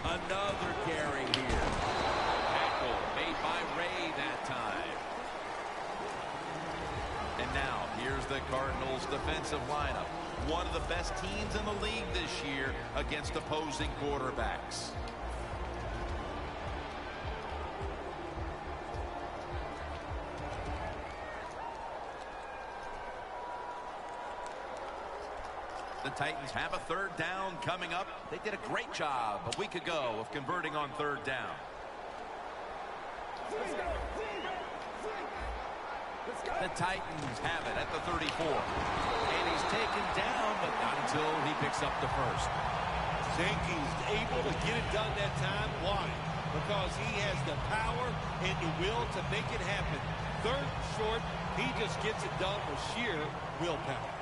Another carry here. Tackle made by Ray that time. And now, here's the Cardinals' defensive lineup. One of the best teams in the league this year against opposing quarterbacks. The Titans have a third down coming up. They did a great job a week ago of converting on third down. The Titans have it at the 34. And he's taken down, but not until he picks up the first. Jenkins able to get it done that time. Why? Because he has the power and the will to make it happen. Third and short, he just gets it done with sheer willpower.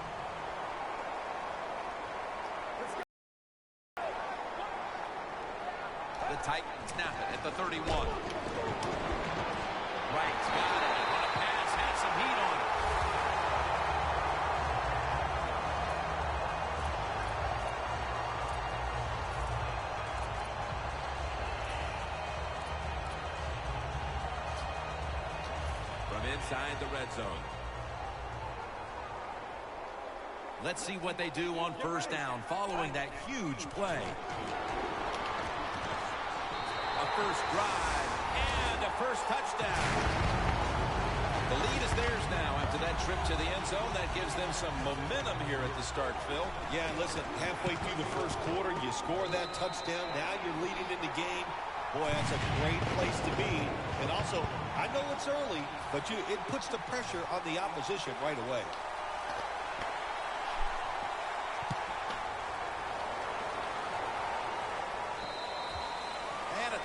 The Titans snap it at the 31. Wright's got it. On a pass, has some heat on it. From inside the red zone. Let's see what they do on first down following that huge play. First drive and a first touchdown. The lead is theirs now after that trip to the end zone. That gives them some momentum here at the start, Phil. Yeah, listen, halfway through the first quarter, you score that touchdown. Now you're leading in the game. Boy, that's a great place to be. And also, I know it's early, but it puts the pressure on the opposition right away.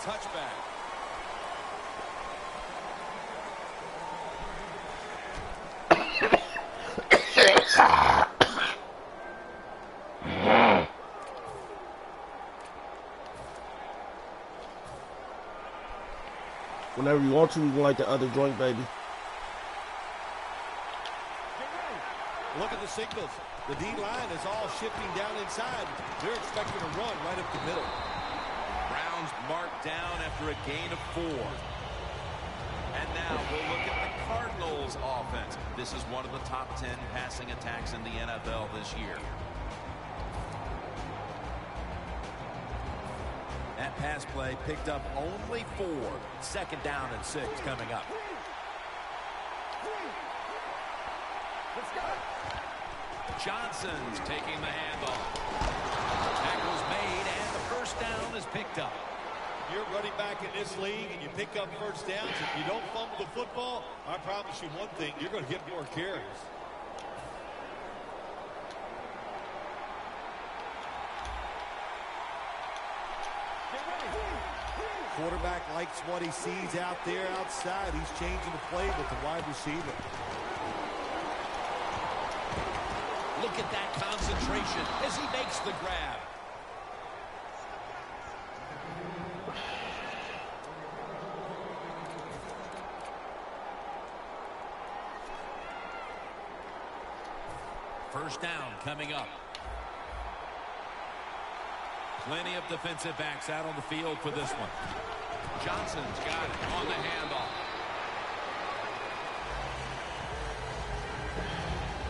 Touchback. Whenever you want to, you can like the other joint, baby. Look at the signals. The D-line is all shifting down inside. They're expecting a run right up the middle. Browns marked down after a gain of 4. And now we'll look at the Cardinals offense. This is one of the top 10 passing attacks in the NFL this year. That pass play picked up only 4. Second down and 6 coming up. Johnson's taking the handoff. Tackle's made and the first down is picked up. You're running back in this league and you pick up first downs. If you don't fumble the football, I promise you one thing, you're going to get more carries. Quarterback likes what he sees out there outside. He's changing the play with the wide receiver. Look at that concentration as he makes the grab. First down coming up. Plenty of defensive backs out on the field for this one. Johnson's got it on the handoff.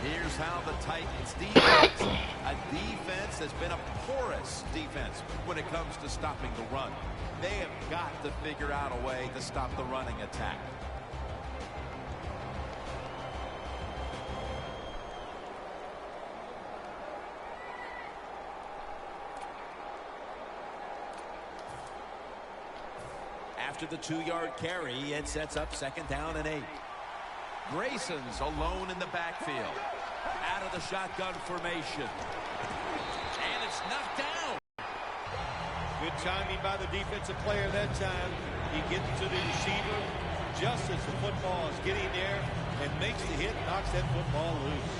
Here's how the Titans defense, a defense that's been a porous defense when it comes to stopping the run. They have got to figure out a way to stop the running attack. After the 2-yard carry, it sets up second down and 8. Grayson's alone in the backfield. Out of the shotgun formation. And it's knocked down. Good timing by the defensive player that time. He gets to the receiver just as the football is getting there and makes the hit, knocks that football loose.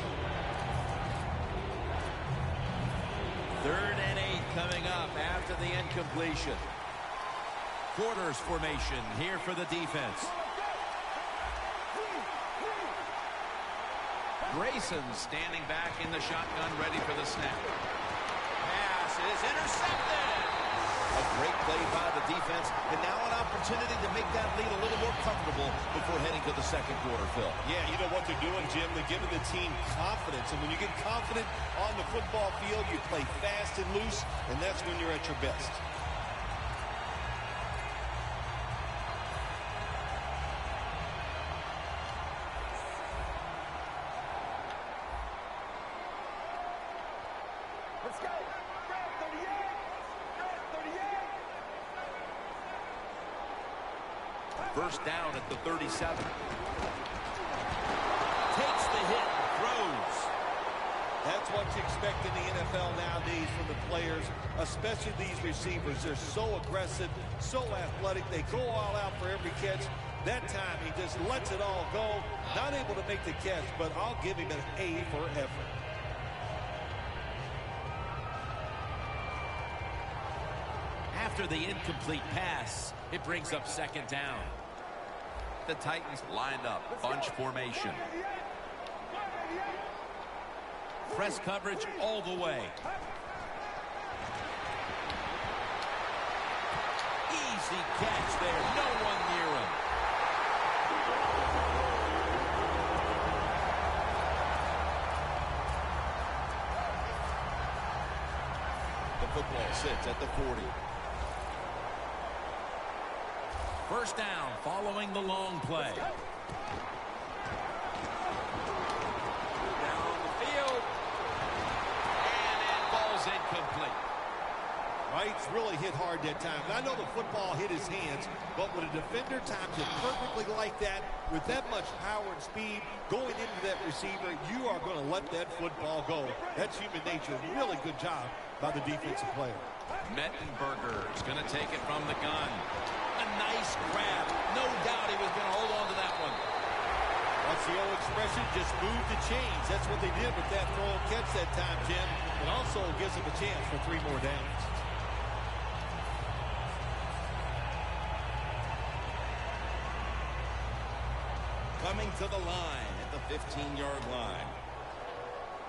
Third and 8 coming up after the incompletion. Quarters formation here for the defense. Grayson standing back in the shotgun, ready for the snap. Pass is intercepted. A great played by the defense, and now an opportunity to make that lead a little more comfortable before heading to the second quarter, Phil. Yeah, you know what they're doing, Jim? They're giving the team confidence, and when you get confident on the football field, you play fast and loose, and that's when you're at your best. Let's go. Red 38. Red 38. First down at the 37. Takes the hit, throws. That's what you expect in the NFL nowadays from the players, especially these receivers. They're so aggressive, so athletic. They go all out for every catch. That time, he just lets it all go. Not able to make the catch, but I'll give him an A for effort. After the incomplete pass, it brings up second down. The Titans lined up, bunch formation. Press coverage all the way. Easy catch there, no one near him. The football sits at the 40. First down following the long play. Down the field. And it falls incomplete. Wright's really hit hard that time. I know the football hit his hands, but when a defender times it perfectly like that, with that much power and speed going into that receiver, you are going to let that football go. That's human nature. Really good job by the defensive player. Mettenberger's going to take it from the gun. A nice grab. No doubt he was going to hold on to that one. What's the old expression? Just move the chains. That's what they did with that throw and catch that time, Jim. It also gives them a chance for 3 more downs. Coming to the line at the 15-yard line.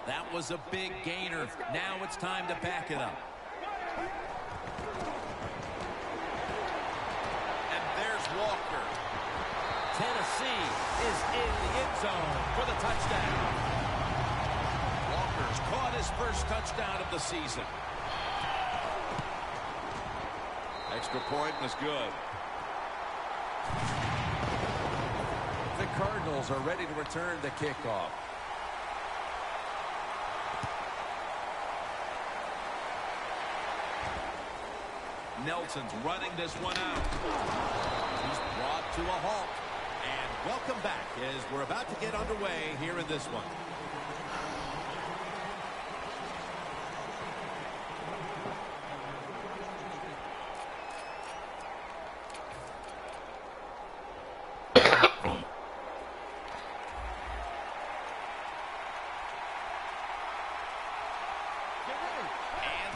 That was a big gainer. Now it's time to back it up. And there's Walker. Tennessee is in the end zone for the touchdown. Walker's caught his first touchdown of the season. Extra point was good. The Cardinals are ready to return the kickoff. Nelson's running this one out. He's brought to a halt. And welcome back as we're about to get underway here in this one.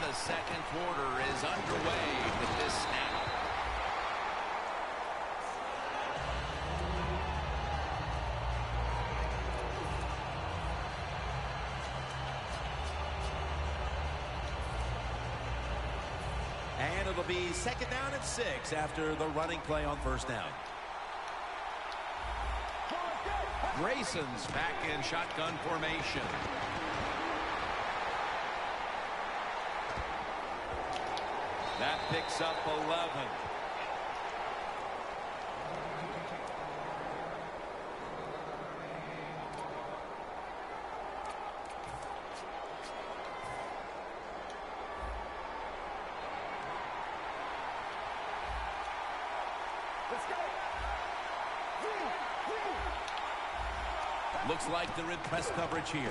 The second quarter is underway with this snap. And it'll be second down and 6 after the running play on first down. Grayson's back in shotgun formation. That picks up 11. Let's go. Looks like they're in press coverage here.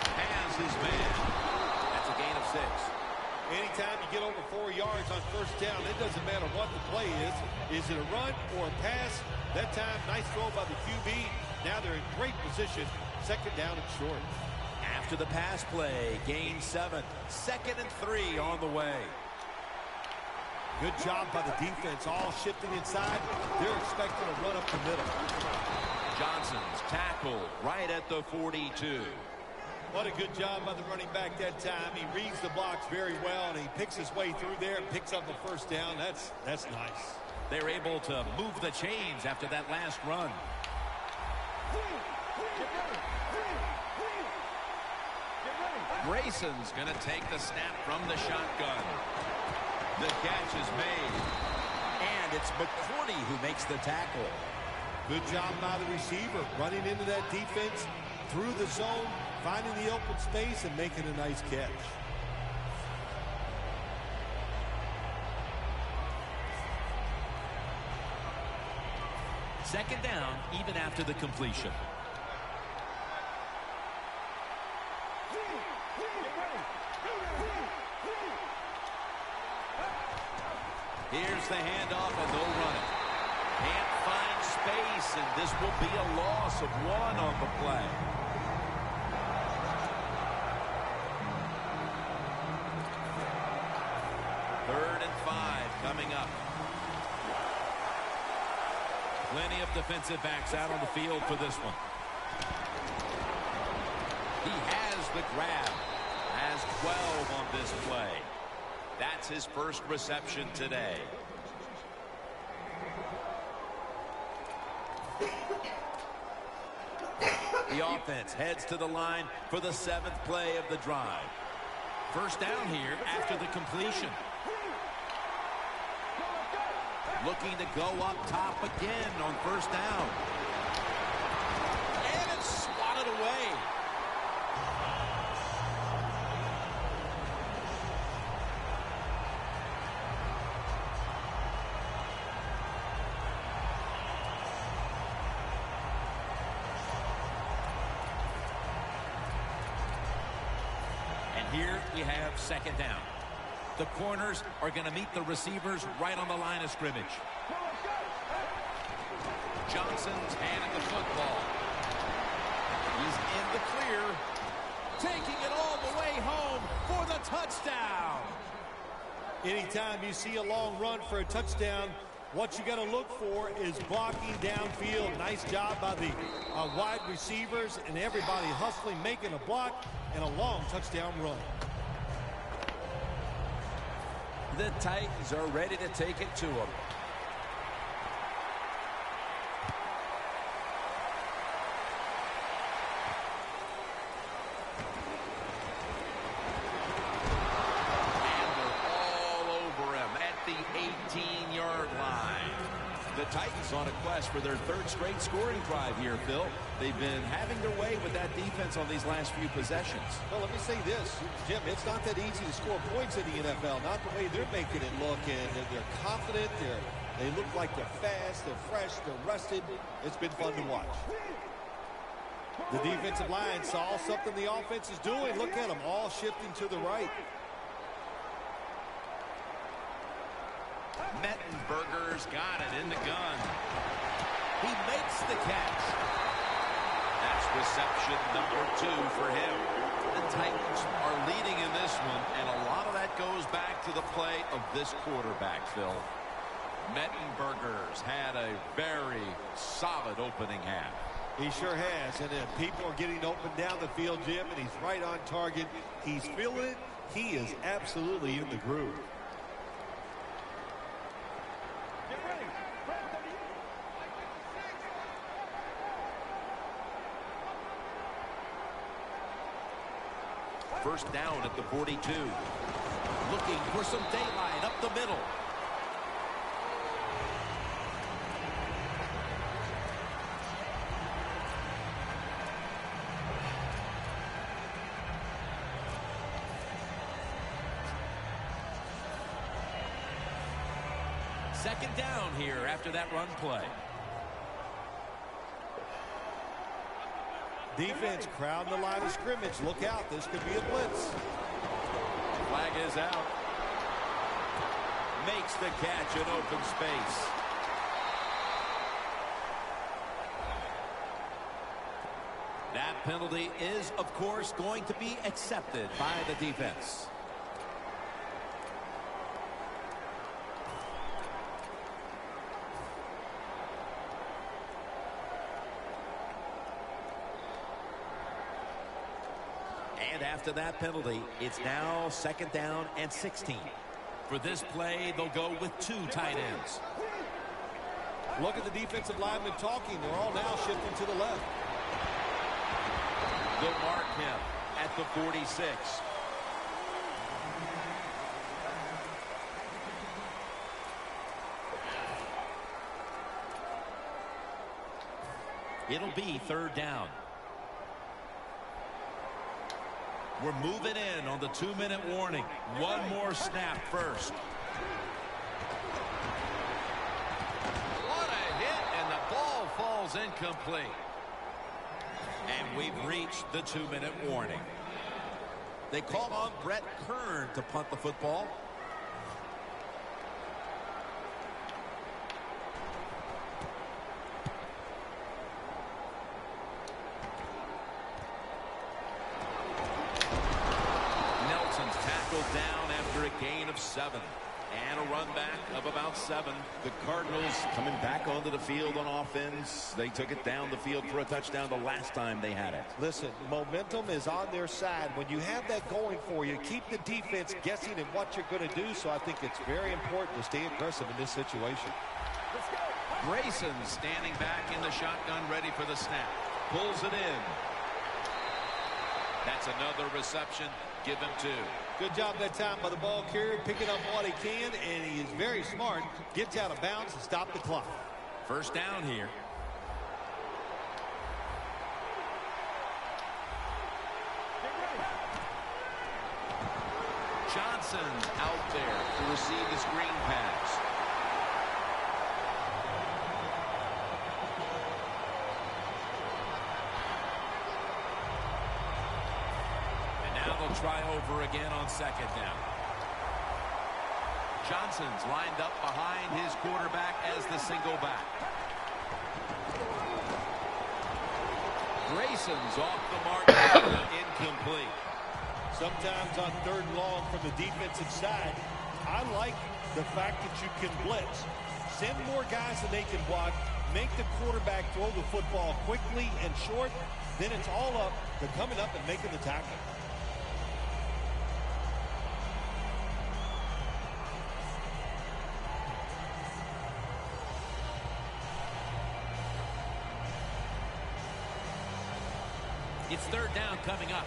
Has his man. That's a gain of 6. Anytime you get over 4 yards on first down, it doesn't matter what the play is. Is it a run or a pass? That time, nice throw by the QB. Now they're in great position. Second down and short. After the pass play, gain 7. Second and 3 on the way. Good job by the defense, all shifting inside. They're expecting a run up the middle. Johnson's tackle right at the 42. What a good job by the running back that time. He reads the blocks very well, and he picks his way through there and picks up the first down. That's nice. They're able to move the chains after that last run. Grayson's going to take the snap from the shotgun. The catch is made. And it's McCourty who makes the tackle. Good job by the receiver, running into that defense through the zone, finding the open space and making a nice catch. Second down, even after the completion. Here's the handoff, and they'll run it. Can't find space, and this will be a loss of 1 on the play. Third and 5 coming up. Plenty of defensive backs out on the field for this one. He has the grab. Has 12 on this play. That's his first reception today. The offense heads to the line for the 7th play of the drive. First down here after the completion. Looking to go up top again on first down. And it's swatted away. And here we have second down. The corners are going to meet the receivers right on the line of scrimmage. Johnson's handing the football. He's in the clear. Taking it all the way home for the touchdown. Anytime you see a long run for a touchdown, what you got to look for is blocking downfield. Nice job by the wide receivers and everybody hustling, making a block, and a long touchdown run. The Titans are ready to take it to them. And they're all over him at the 18-yard line. The Titans on a quest for their 3rd straight scoring drive here, Phil. They've been having their way with that defense on these last few possessions. Well, let me say this, Jim, it's not that easy to score points in the NFL, not the way they're making it look, and they're confident, they look like they're fast, they're fresh, they're rested. It's been fun to watch. The defensive line saw something the offense is doing. Look at them, all shifting to the right. Mettenberger's got it in the gun. He makes the catch. That's reception number 2 for him. The Titans are leading in this one, and a lot of that goes back to the play of this quarterback, Phil. Mettenberger's had a very solid opening half. He sure has, and people are getting open down the field, Jim, and he's right on target. He's feeling it. He is absolutely in the groove. First down at the 42. Looking for some daylight up the middle. Second down here after that run play. Defense crowding the line of scrimmage. Look out, this could be a blitz. Flag is out. Makes the catch in open space. That penalty is, of course, going to be accepted by the defense. After that penalty, it's now 2nd down and 16. For this play, they'll go with 2 tight ends. Look at the defensive linemen talking. They're all now shifting to the left. They'll mark him at the 46. It'll be 3rd down. We're moving in on the 2-minute warning. One more snap first. What a hit, and the ball falls incomplete. And we've reached the 2-minute warning. They call on Brett Kern to punt the football. Down after a gain of 7 and a run back of about 7. The Cardinals coming back onto the field on offense. They took it down the field for a touchdown the last time they had it. Listen, momentum is on their side. When you have that going for you, keep the defense guessing at what you're going to do. So I think it's very important to stay aggressive in this situation. Grayson standing back in the shotgun, ready for the snap. Pulls it in. That's another reception. Give him 2. Good job that time by the ball carrier, picking up what he can, and he is very smart. Gets out of bounds to stop the clock. 1st down here. Johnson out there to receive the screen pass. Try over again on 2nd down. Johnson's lined up behind his quarterback as the single back. Grayson's off the mark. Incomplete. Sometimes on 3rd and long from the defensive side, I like the fact that you can blitz. Send more guys than they can block. Make the quarterback throw the football quickly and short. Then it's all up to coming up and making the tackle. It's 3rd down coming up.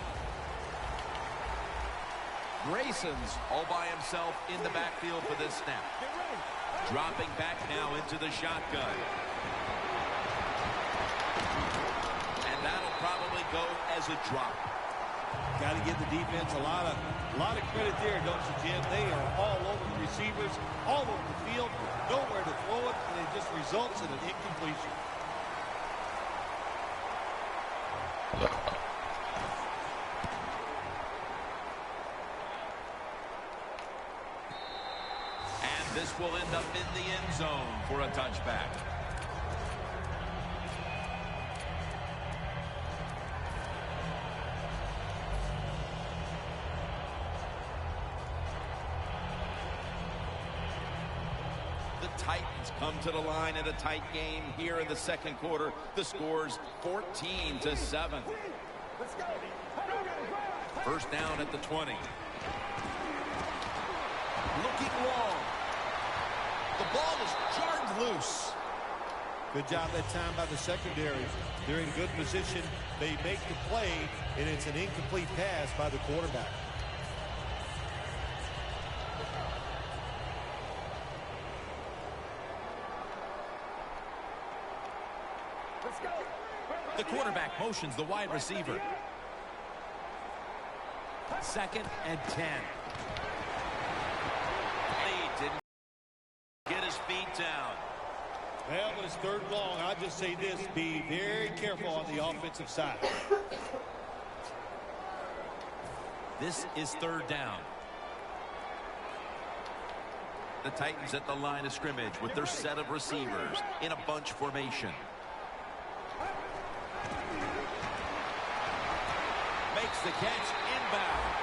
Grayson's all by himself in the backfield for this snap. Dropping back now into the shotgun. And that'll probably go as a drop. Got to give the defense a lot of credit there, don't you, Jim? They are all over the receivers, all over the field, nowhere to throw it, and it just results in an incompletion. And this will end up in the end zone for a touchback. The Titans come to the line in a tight game here in the 2nd quarter. The score's 14-7. 1st down at the 20. Looking long. The ball is jarred loose. Good job that time by the secondary. They're in good position. They make the play, and it's an incomplete pass by the quarterback. The quarterback motions the wide receiver. 2nd and 10. He didn't get his feet down. Well, when it's 3rd and long, I'll just say this. Be very careful on the offensive side. This is 3rd down. The Titans at the line of scrimmage with their set of receivers in a bunch formation. Makes the catch inbound.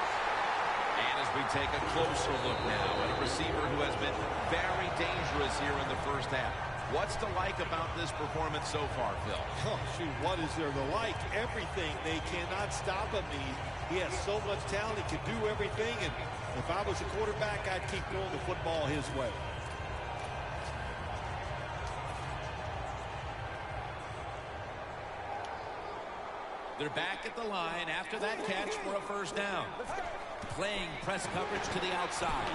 And as we take a closer look now at a receiver who has been very dangerous here in the 1st half. What's to like about this performance so far, Phil? Oh, shoot, what is there to like? Everything. They cannot stop him. He has so much talent. He can do everything. And if I was a quarterback, I'd keep throwing the football his way. They're back at the line after that catch for a first down. Playing press coverage to the outside.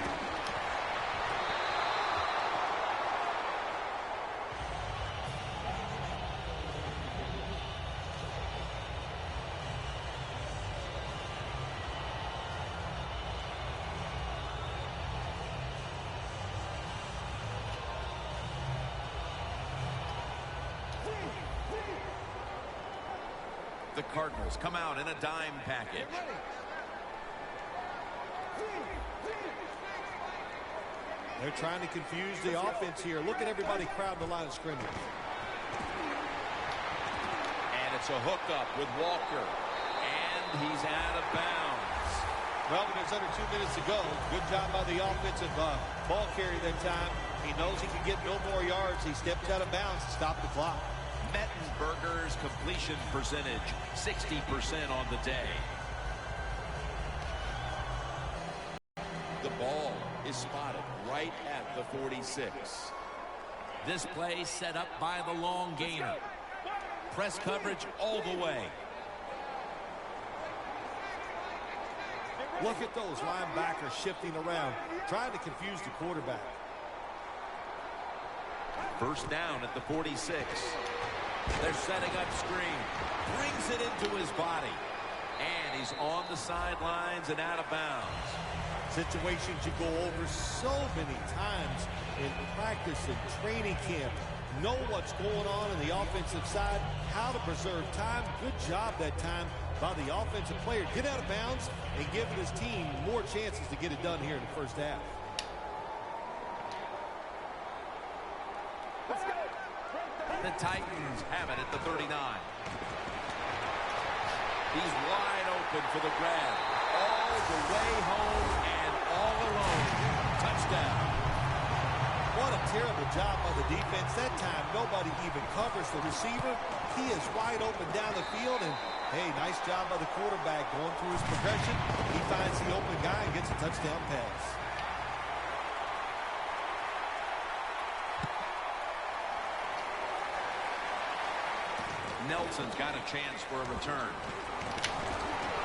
The Cardinals come out in a dime package. They're trying to confuse the offense here. Look at everybody crowd the line of scrimmage. And it's a hookup with Walker. And he's out of bounds. Well, when there's under 2 minutes to go, good job by the offensive ball carrier that time. He knows he can get no more yards. He steps out of bounds to stop the clock. Mettenberger's completion percentage, 60% on the day. The ball is spotted right at the 46. This play set up by the long gainer. Press coverage all the way. Look at those linebackers shifting around, trying to confuse the quarterback. First down at the 46. They're setting up screen. Brings it into his body. And he's on the sidelines and out of bounds. Situations you go over so many times in practice and training camp. Know what's going on in the offensive side, how to preserve time. Good job that time by the offensive player. Get out of bounds and giving his team more chances to get it done here in the first half. The Titans have it at the 39. He's wide open for the grab. All the way home and all alone. Touchdown. What a terrible job by the defense. That time, nobody even covers the receiver. He is wide open down the field. And, hey, nice job by the quarterback going through his progression. He finds the open guy and gets a touchdown pass. Nelson's got a chance for a return.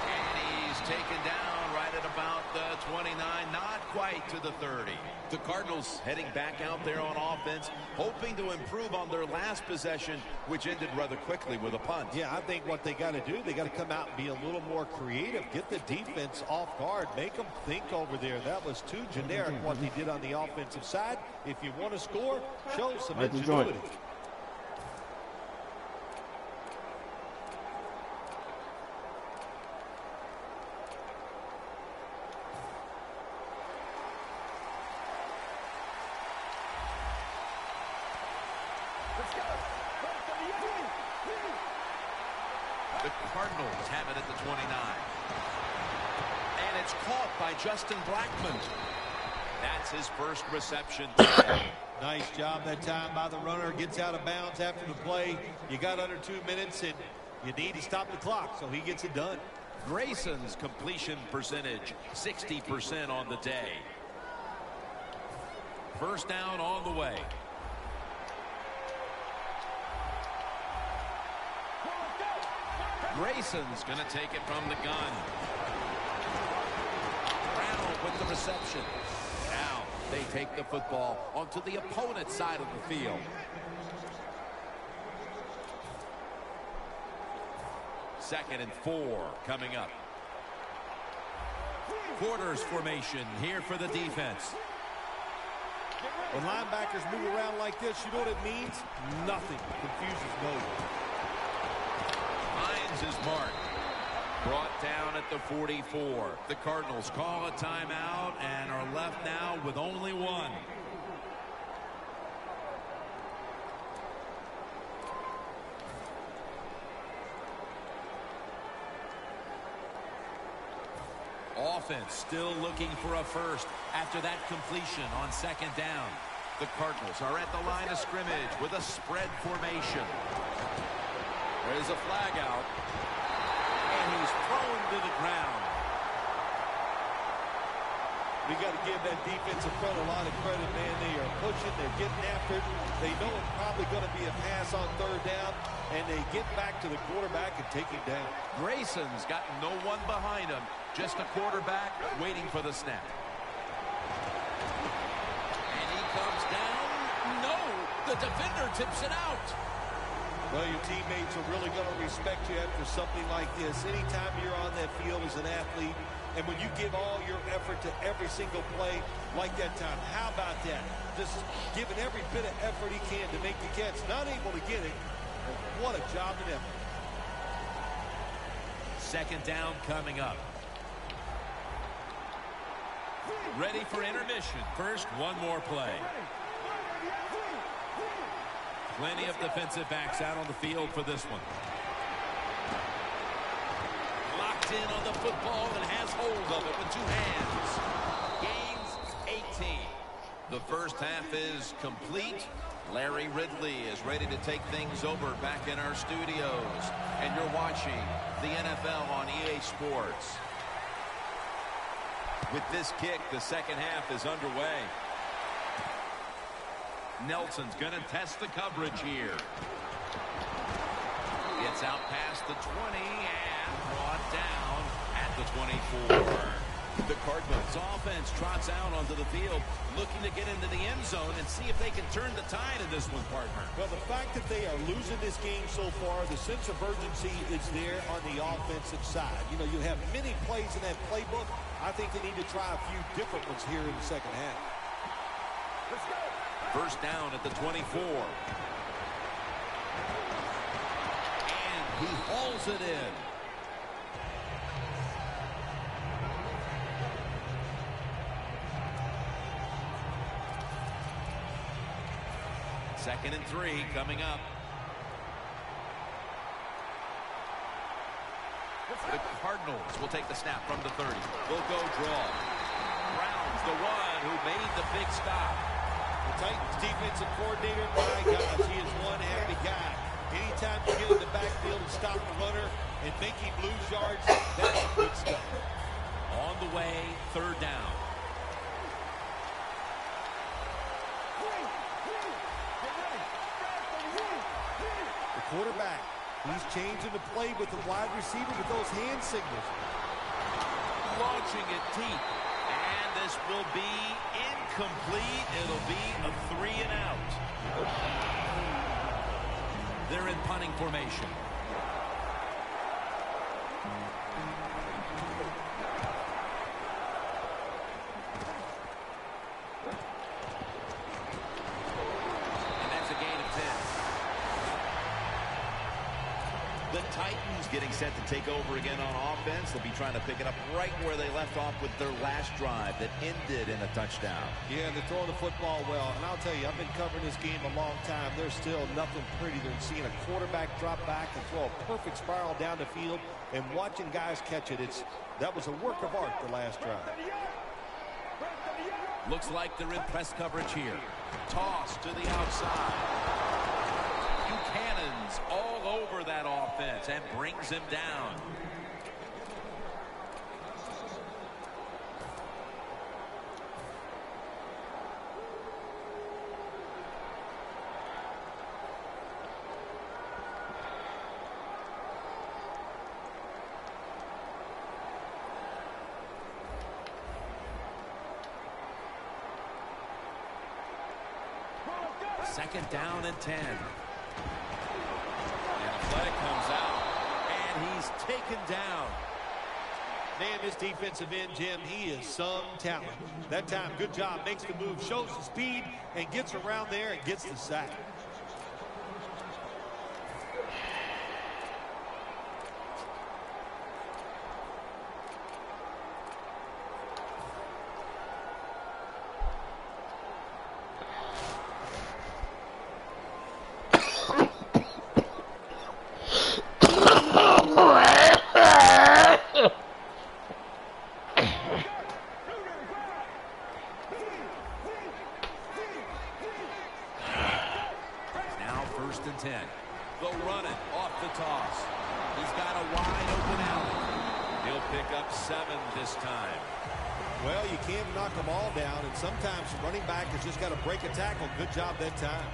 And he's taken down right at about the 29, not quite to the 30. The Cardinals heading back out there on offense, hoping to improve on their last possession, which ended rather quickly with a punt. Yeah, I think what they got to do, they got to come out and be a little more creative. Get the defense off guard. Make them think over there. That was too generic what they did on the offensive side. If you want to score, show some ingenuity. The Cardinals have it at the 29. And it's caught by Justin Blackmon. That's his first reception today. Nice job that time by the runner. Gets out of bounds after the play. You got under 2 minutes, and you need to stop the clock, so he gets it done. Grayson's completion percentage, 60% on the day. First down on the way. Grayson's going to take it from the gun. Brown with the reception. Now they take the football onto the opponent's side of the field. Second and 4 coming up. Quarters formation here for the defense. When linebackers move around like this, you know what it means? Nothing. Confuses no one. Finds his mark. Brought down at the 44. The Cardinals call a timeout and are left now with only one. Offense still looking for a first after that completion on second down. The Cardinals are at the line of scrimmage with a spread formation. There's a flag out. And he's thrown to the ground. We got to give that defensive front a lot of credit, man. They are pushing. They're getting after it. They know it's probably going to be a pass on third down, and they get back to the quarterback and take him down. Grayson's got no one behind him. Just a quarterback waiting for the snap. And he comes down. No, the defender tips it out. Well, your teammates are really going to respect you after something like this. Anytime you're on that field as an athlete, and when you give all your effort to every single play like that time, how about that? Just giving every bit of effort he can to make the catch. Not able to get it, but what a job and effort. Second down coming up. Ready for intermission. First, one more play. Plenty of defensive backs out on the field for this one. Locked in on the football and has hold of it with two hands. Gains 18. The first half is complete. Larry Ridley is ready to take things over back in our studios. And you're watching the NFL on EA Sports. With this kick, the second half is underway. Nelson's going to test the coverage here. Gets out past the 20 and brought down at the 24. The Cardinals offense trots out onto the field, looking to get into the end zone and see if they can turn the tide in this one, partner. Well, the fact that they are losing this game so far, the sense of urgency is there on the offensive side. You know, you have many plays in that playbook. I think they need to try a few different ones here in the second half. Let's go. First down at the 24. And he hauls it in. Second and 3 coming up. The Cardinals will take the snap from the 30. Will go draw. Brown's the one who made the big stop. The Titans defensive coordinator, my gosh, he is one happy guy. Anytime you get in the backfield and stop the runner and make him lose yards, that's good stuff. On the way, third down. The quarterback, he's changing the play with the wide receiver with those hand signals. Launching it deep. And this will be incomplete. It'll be a 3 and out. They're in punting formation. And that's a gain of 10. The Titans getting set to take over again on offense. They'll be trying to pick it up right where they left off with their last drive that ended in a touchdown. Yeah, they're throwing the football well. And I'll tell you, I've been covering this game a long time. There's still nothing prettier than seeing a quarterback drop back and throw a perfect spiral down the field and watching guys catch it. That was a work of art the last drive. Looks like they're in press coverage here. Toss to the outside. Buchanan's all over that offense and brings him down. Second down and 10. And a flag comes out, and he's taken down. Man, this defensive end, Jim, he is some talent. That time, good job, makes the move, shows the speed, and gets around there and gets the sack. and 10. They'll run it off the toss. He's got a wide open alley. He'll pick up 7 this time. Well, you can't knock them all down, and sometimes running back has just got to break a tackle. Good job that time.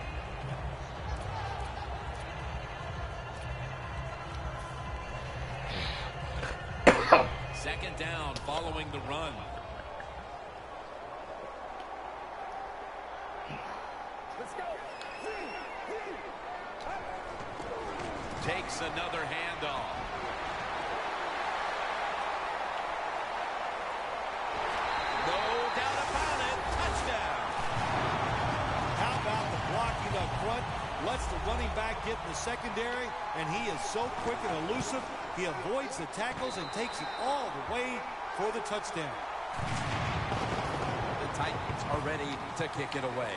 Second down following the run. Let's go. Takes another handoff. No doubt about it. Touchdown. How about the blocking up front? Lets the running back get in the secondary, and he is so quick and elusive. He avoids the tackles and takes it all the way for the touchdown. The Titans are ready to kick it away.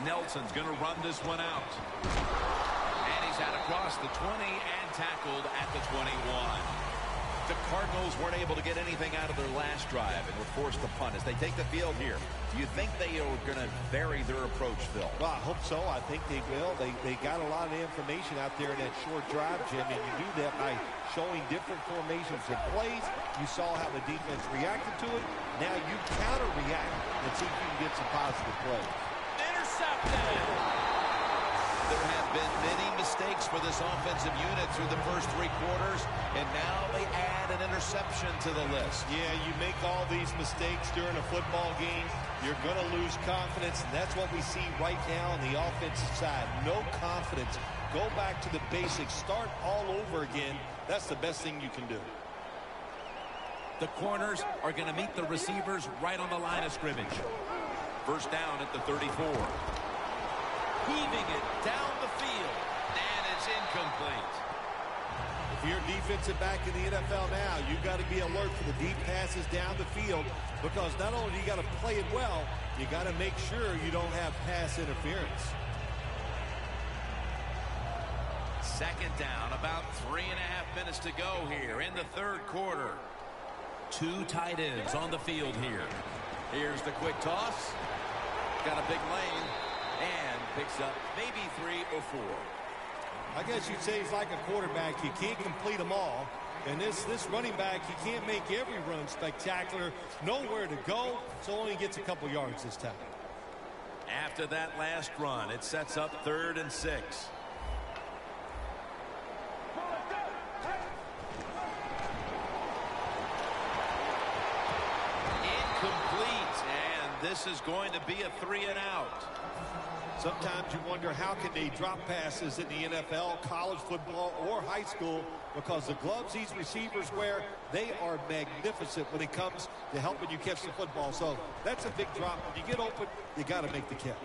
Nelson's going to run this one out. And he's out across the 20 and tackled at the 21. The Cardinals weren't able to get anything out of their last drive and were forced to punt as they take the field here. Do you think they are going to vary their approach, Phil? Well, I hope so. I think they will. They got a lot of information out there in that short drive, Jim, and you do that by showing different formations and plays. You saw how the defense reacted to it. Now you counter-react and see if you can get some positive plays. Intercepted! There have been many mistakes for this offensive unit through the first 3 quarters, and now they add an interception to the list. Yeah, you make all these mistakes during a football game, you're going to lose confidence, and that's what we see right now on the offensive side. No confidence. Go back to the basics. Start all over again. That's the best thing you can do. The corners are going to meet the receivers right on the line of scrimmage. First down at the 34. Heaving it down the field, and it's incomplete. If you're a defensive back in the NFL now, you've got to be alert for the deep passes down the field, because not only do you got to play it well, you got to make sure you don't have pass interference. Second down, about 3.5 minutes to go here in the third quarter. 2 tight ends on the field here. Here's the quick toss. Got a big lane. And picks up maybe 3 or 4. I guess you'd say he's like a quarterback. You can't complete them all. And this running back, he can't make every run spectacular. Nowhere to go, so only gets a couple yards this time. After that last run, it sets up 3rd and 6. Incomplete, and this is going to be a 3 and out. Sometimes you wonder how can they drop passes in the NFL, college football, or high school, because the gloves these receivers wear, they are magnificent when it comes to helping you catch the football. So that's a big drop. When you get open, you got to make the catch.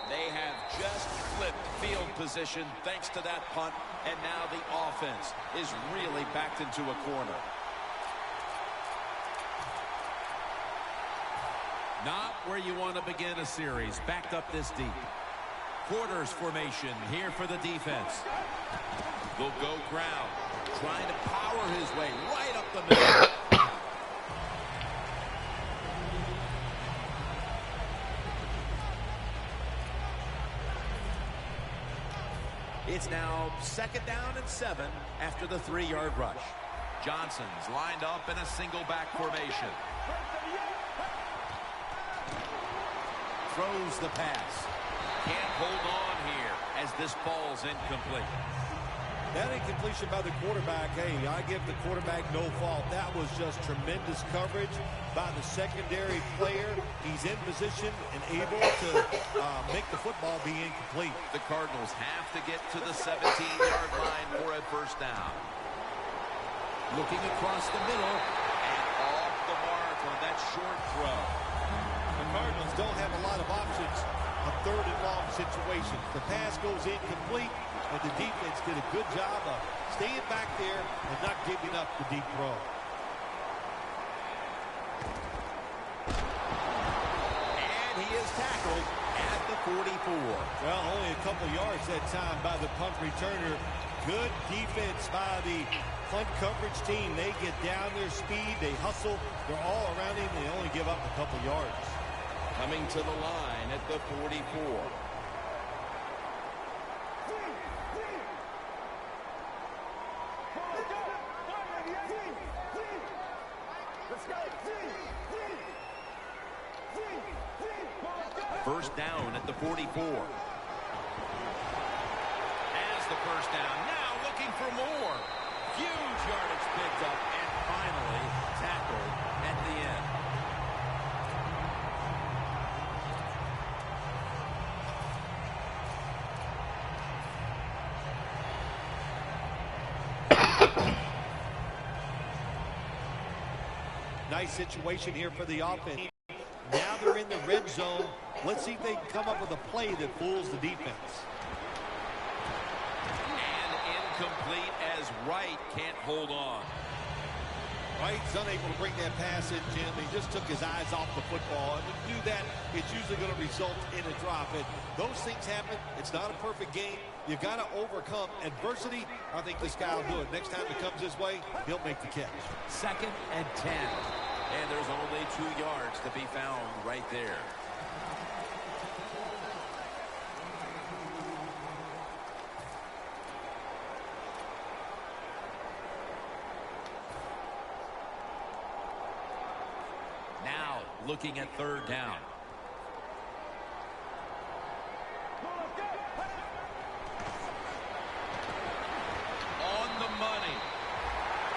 They have just flipped field position thanks to that punt, and now the offense is really backed into a corner. Not where you want to begin a series, backed up this deep. Quarters formation here for the defense. They'll go ground, trying to power his way right up the middle. It's now 2nd down and 7 after the 3-yard rush. Johnson's lined up in a single back formation. Throws the pass. Can't hold on here as this ball's incomplete. That incompletion by the quarterback, hey, I give the quarterback no fault. That was just tremendous coverage by the secondary player. He's in position and able to make the football be incomplete. The Cardinals have to get to the 17-yard line for a first down. Looking across the middle and off the mark on that short throw. The Cardinals don't have a lot of options. A 3rd and long situation. The pass goes incomplete, and the defense did a good job of staying back there and not giving up the deep throw. And he is tackled at the 44. Well, only a couple yards that time by the punt returner. Good defense by the punt coverage team. They get down their speed. They hustle. They're all around him. They only give up a couple yards. Coming to the line at the 44. First down at the 44. Has the first down. Now looking for more. Huge yardage picked up and finally tackled at the end. Nice situation here for the offense. Now they're in the red zone. Let's see if they can come up with a play that fools the defense. And incomplete as Wright can't hold on. Wright's unable to bring that pass in, Jim. He just took his eyes off the football. And when you do that, it's usually going to result in a drop. And those things happen. It's not a perfect game. You got to overcome adversity. I think this guy will do it. Next time it comes his way, he'll make the catch. 2nd and 10. And there's only 2 yards to be found right there. Now looking at 3rd down. On the money.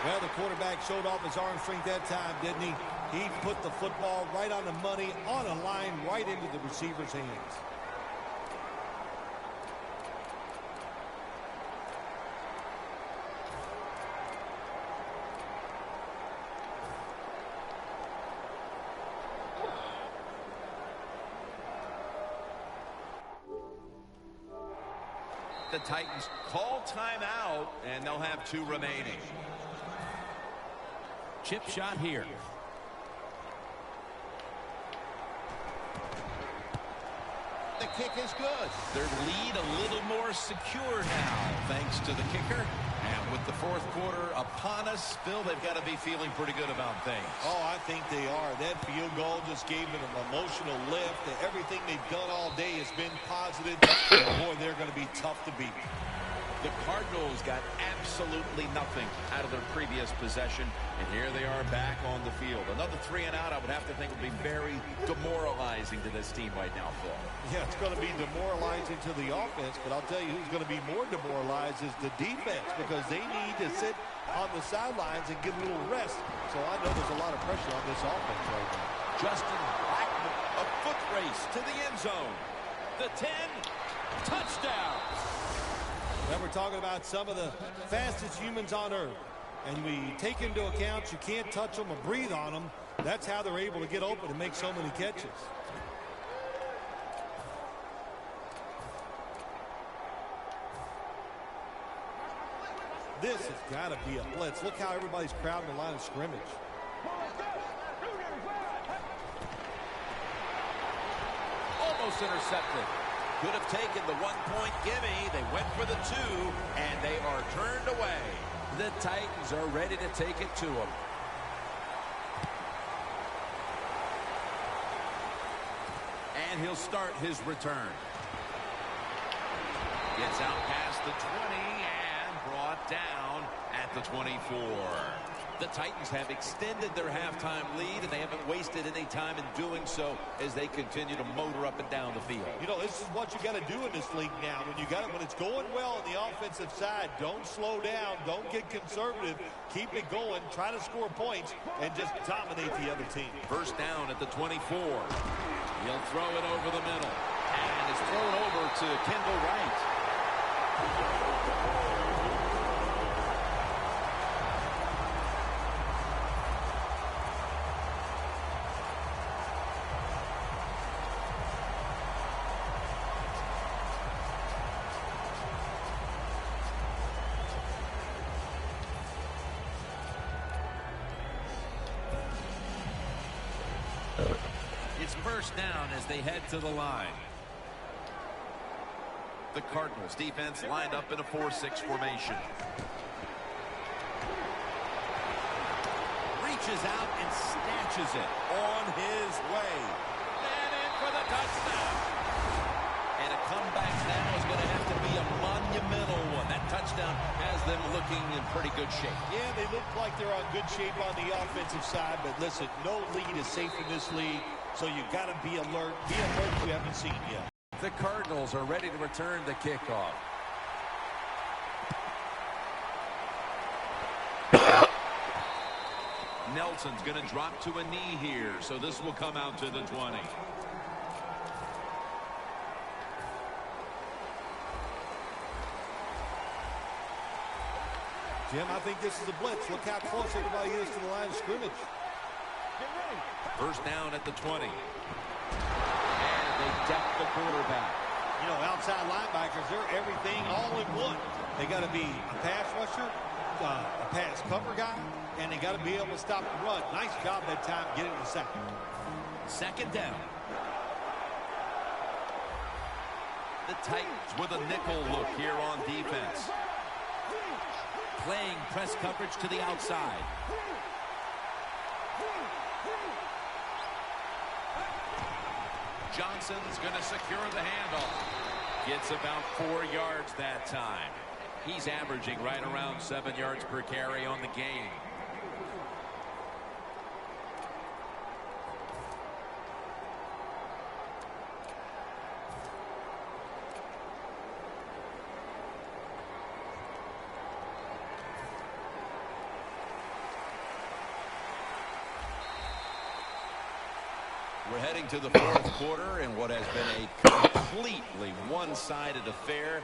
Well, the quarterback showed off his arm strength that time, didn't he? He put the football right on the money, on a line, right into the receiver's hands. The Titans call timeout, and they'll have 2 remaining. Chip shot here. The kick is good. Their lead a little more secure now, thanks to the kicker. And with the 4th quarter upon us, Phil, they've got to be feeling pretty good about things. Oh, I think they are. That field goal just gave it an emotional lift. Everything they've done all day has been positive. And boy, they're going to be tough to beat. The Cardinals got absolutely nothing out of their previous possession, and here they are back on the field. Another 3 and out, I would have to think, would be very demoralizing to this team right now, Phil. Yeah, it's going to be demoralizing to the offense, but I'll tell you who's going to be more demoralized is the defense, because they need to sit on the sidelines and get a little rest. So I know there's a lot of pressure on this offense right now. Justin Blackman, a foot race to the end zone. The 10, touchdown. Now we're talking about some of the fastest humans on earth. And we take into account you can't touch them or breathe on them. That's how they're able to get open and make so many catches. This has got to be a blitz. Look how everybody's crowding the line of scrimmage. Almost intercepted. Could have taken the 1-point gimme. They went for the 2, and they are turned away. The Titans are ready to take it to them. And he'll start his return. Gets out past the 20 and brought down at the 24. The Titans have extended their halftime lead, and they haven't wasted any time in doing so as they continue to motor up and down the field. You know, this is what you got to do in this league now. When it's going well on the offensive side, don't slow down, don't get conservative, keep it going, try to score points, and just dominate the other team. First down at the 24. He'll throw it over the middle, and it's thrown over to Kendall Wright. It's first down as they head to the line. The Cardinals defense lined up in a 4-6 formation. Reaches out and snatches it on his way. And in for the touchdown. And a comeback now is going to have to be a monumental one. That touchdown has them looking in pretty good shape. Yeah, they look like they're on good shape on the offensive side, but listen, no lead is safe in this league, so you got to be alert. Be alert if you haven't seen yet. The Cardinals are ready to return the kickoff. Nelson's going to drop to a knee here, so this will come out to the 20. Jim, I think this is a blitz. Look how close everybody is to the line of scrimmage. First down at the 20. And they deck the quarterback. You know, outside linebackers, they're everything all in one. They got to be a pass rusher, a pass cover guy, and they got to be able to stop the run. Nice job that time getting the sack. Second down. The Titans with a nickel look here on defense. Playing press coverage to the outside. Johnson's going to secure the handoff. Gets about 4 yards that time. He's averaging right around 7 yards per carry on the game. We're heading to the fourth quarter in what has been a completely one-sided affair.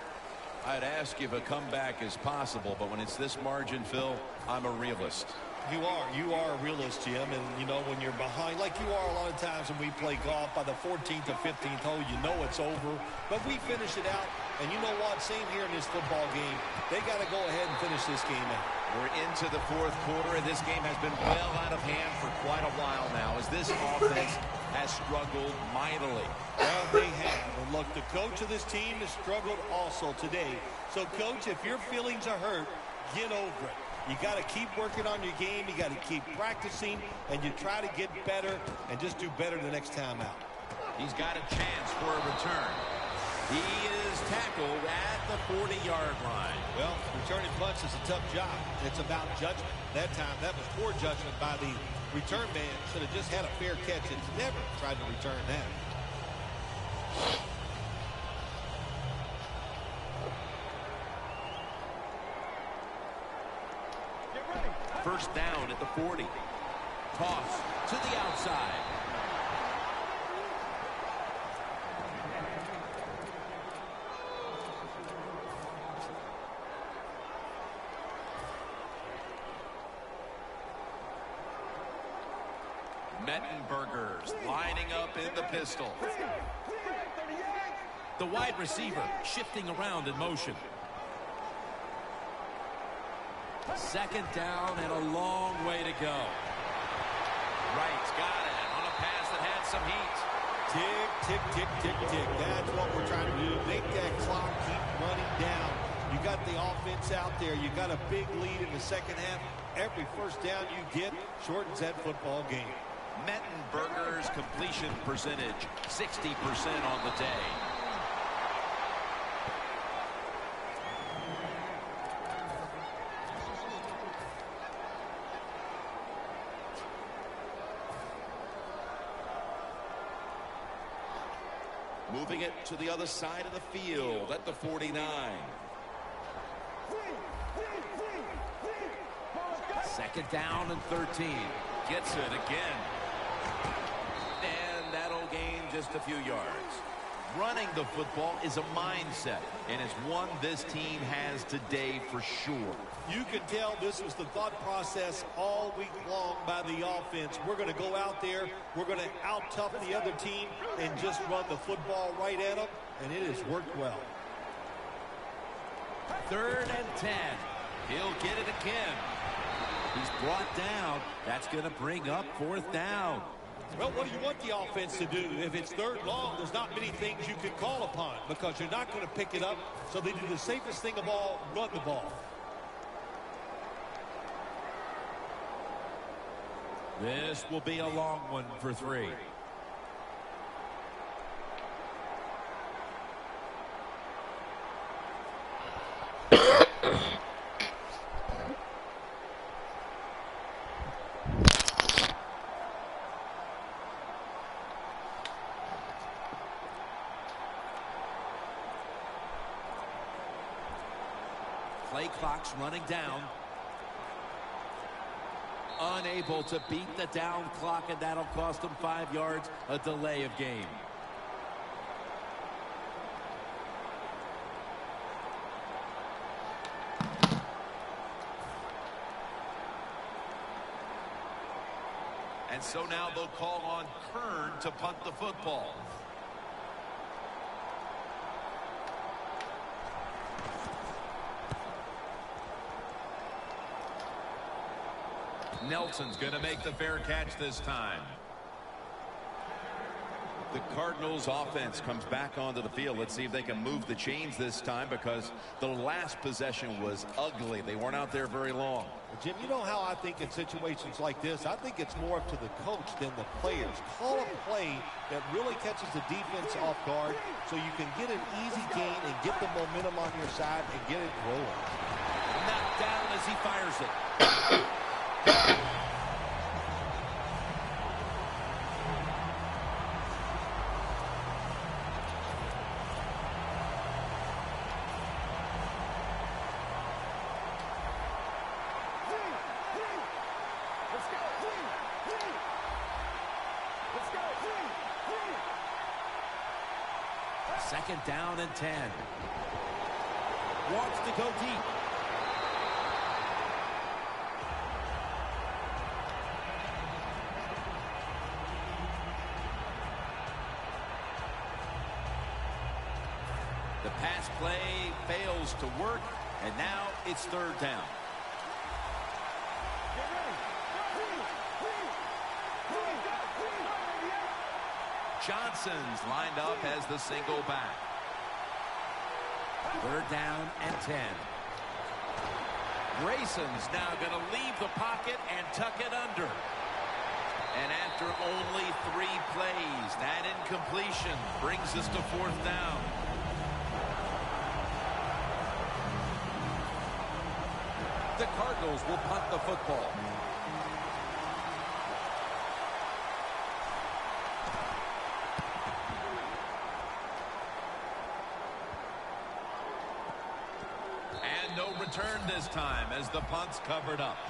I'd ask if a comeback is possible, but when it's this margin, Phil, I'm a realist. You are a realist, Jim, and you know when you're behind, like you are a lot of times when we play golf, by the 14th or 15th hole, you know it's over. But we finish it out, and you know what? Same here in this football game. They got to go ahead and finish this game out. We're into the fourth quarter, and this game has been well out of hand for quite a while now, as this offense has struggled mightily. Well, they have. And look, the coach of this team has struggled also today. So, Coach, if your feelings are hurt, get over it. You got to keep working on your game. You got to keep practicing, and you try to get better and just do better the next time out. He's got a chance for a return. He is tackled at the 40-yard line. Well, returning punts is a tough job. It's about judgment. That time, that was poor judgment by the return man. Should have just had a fair catch and never tried to return that. First down at the 40. Toss to the outside. Mettenberger's lining up in the pistol. The wide receiver shifting around in motion. Second down and a long way to go. Wright's got it on a pass that had some heat. Tick, tick, tick, tick, tick. That's what we're trying to do. Make that clock keep running down. You got the offense out there. You got a big lead in the second half. Every first down you get shortens that football game. Mettenberger's completion percentage, 60% on the day. Moving it to the other side of the field at the 49. Second down and 13. Gets it again. And that'll gain just a few yards. Running the football is a mindset, and it's one this team has today for sure. You can tell this was the thought process all week long by the offense. We're going to go out there, we're going to out-tough the other team and just run the football right at them, and it has worked well. 3rd and 10. He'll get it again. He's brought down. That's going to bring up 4th down. Well, what do you want the offense to do? If it's third long, there's not many things you can call upon because you're not going to pick it up. So they do the safest thing of all, run the ball. This will be a long one for 3. Play clock's running down. Unable to beat the down clock, and that'll cost them 5 yards, a delay of game. And so now they'll call on Kern to punt the football. Nelson's going to make the fair catch this time. The Cardinals offense comes back onto the field. Let's see if they can move the chains this time because the last possession was ugly. They weren't out there very long. Jim, you know how I think in situations like this, I think it's more up to the coach than the players. Call a play that really catches the defense off guard so you can get an easy gain and get the momentum on your side and get it rolling. Knocked down as he fires it. Second down and 10. Wants to go deep. The pass play fails to work, and now it's third down. Johnson's lined up as the single back. Third down and 10. Grayson's now going to leave the pocket and tuck it under. And after only 3 plays, that incompletion brings us to fourth down. The Cardinals will punt the football. No return this time as the punt's covered up.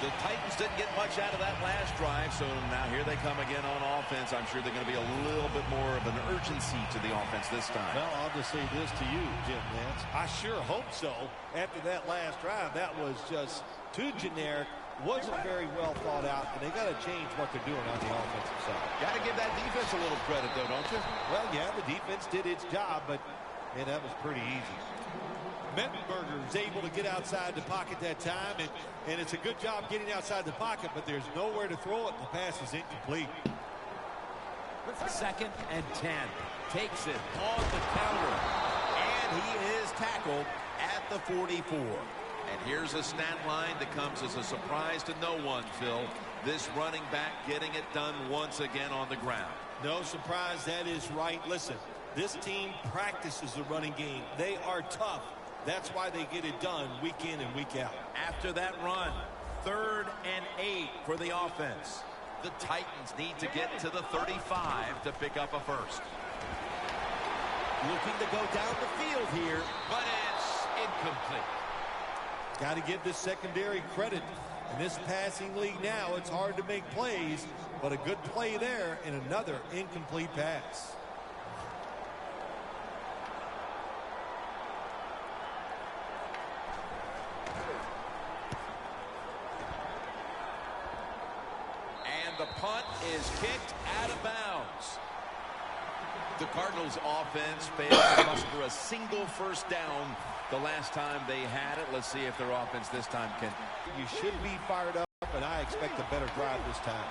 The Titans didn't get much out of that last drive, so now here they come again on offense. I'm sure they're going to be a little bit more of an urgency to the offense this time. Well, I'll just say this to you, Jim Nance. I sure hope so. After that last drive, that was just too generic. Wasn't very well thought out, and they got to change what they're doing on the offensive side. Got to give that defense a little credit, though, don't you? Well, yeah, the defense did its job, but man, that was pretty easy. Mettenberger is able to get outside the pocket that time, and it's a good job getting outside the pocket, but there's nowhere to throw it. The pass is incomplete. Second and 10. Takes it on the counter, and he is tackled at the 44. And here's a stat line that comes as a surprise to no one, Phil. This running back getting it done once again on the ground. No surprise, that is right. Listen, this team practices the running game. They are tough. That's why they get it done week in and week out. After that run, 3rd and 8 for the offense. The Titans need to get to the 35 to pick up a first. Looking to go down the field here, but it's incomplete. Got to give this secondary credit. In this passing league now, it's hard to make plays, but a good play there and another incomplete pass. The punt is kicked out of bounds. The Cardinals offense failed to muster a single first down the last time they had it. Let's see if their offense this time can. You should be fired up, and I expect a better drive this time.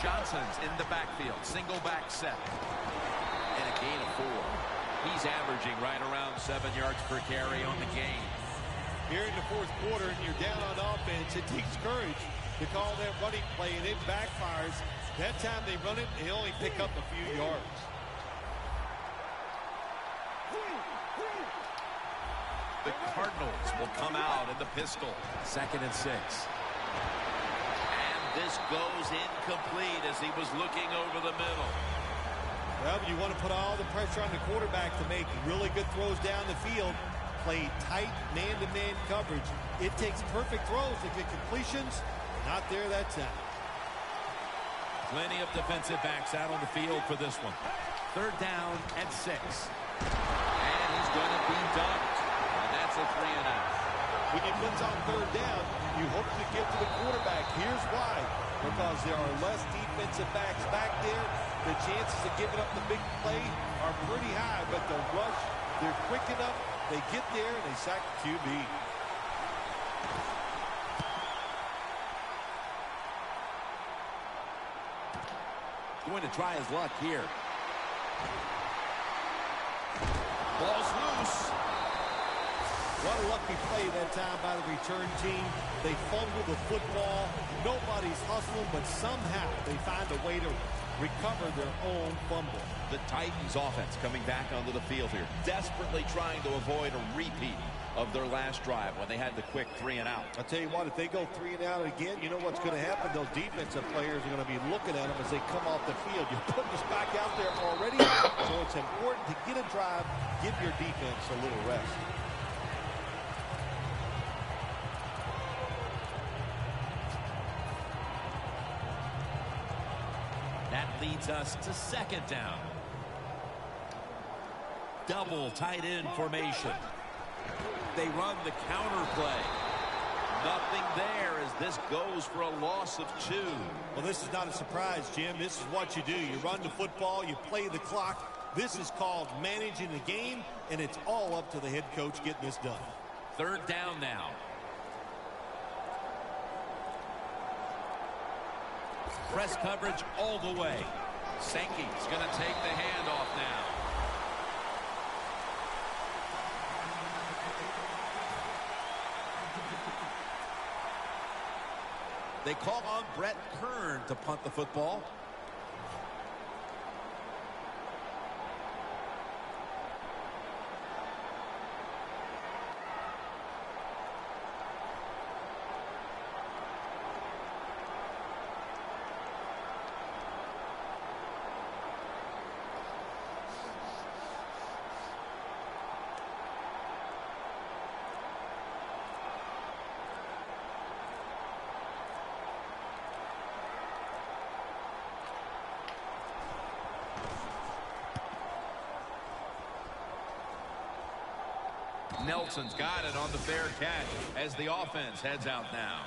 Johnson's in the backfield. Single back set. And a gain of 4. He's averaging right around 7 yards per carry on the game. Here in the fourth quarter and you're down on offense, it takes courage to call that running play, and it backfires. That time they run it, they only pick up a few yards. The Cardinals will come out in the pistol. 2nd and 6. And this goes incomplete as he was looking over the middle. Well, you want to put all the pressure on the quarterback to make really good throws down the field. Play tight man-to-man coverage. It takes perfect throws to get completions. Not there that time. Plenty of defensive backs out on the field for this one. 3rd down and 6. And he's going to be dumped. And that's a 3 and out. When you blitz on 3rd down, you hope to get to the quarterback. Here's why. Because there are less defensive backs back there. The chances of giving up the big play are pretty high, but the rush, they're quick enough. They get there and they sack the QB. Going to try his luck here. Ball's loose. What a lucky play that time by the return team. They fumble the football. Nobody's hustling, but somehow they find a way to recover their own fumble. The Titans offense coming back onto the field here, desperately trying to avoid a repeat of their last drive when they had the quick 3 and out. I'll tell you what, if they go 3 and out again, you know what's going to happen? Those defensive players are going to be looking at them as they come off the field. You're putting us back out there already, so it's important to get a drive, give your defense a little rest. That leads us to 2nd down. Double tight end formation. They run the counter play. Nothing there as this goes for a loss of 2. Well, this is not a surprise, Jim. This is what you do. You run the football, you play the clock. This is called managing the game, and it's all up to the head coach getting this done. 3rd down now. Press coverage all the way. Sankey's going to take the handoff now. They call on Brett Kern to punt the football. Nelson's got it on the fair catch as the offense heads out now.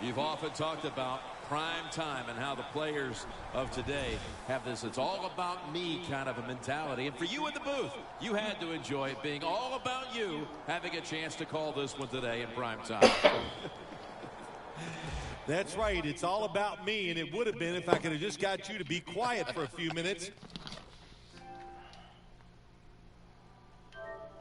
You've often talked about prime time and how the players of today have this "it's all about me" kind of a mentality. And for you in the booth, you had to enjoy it being all about you, having a chance to call this one today in prime time. That's right. It's all about me, and it would have been if I could have just got you to be quiet for a few minutes.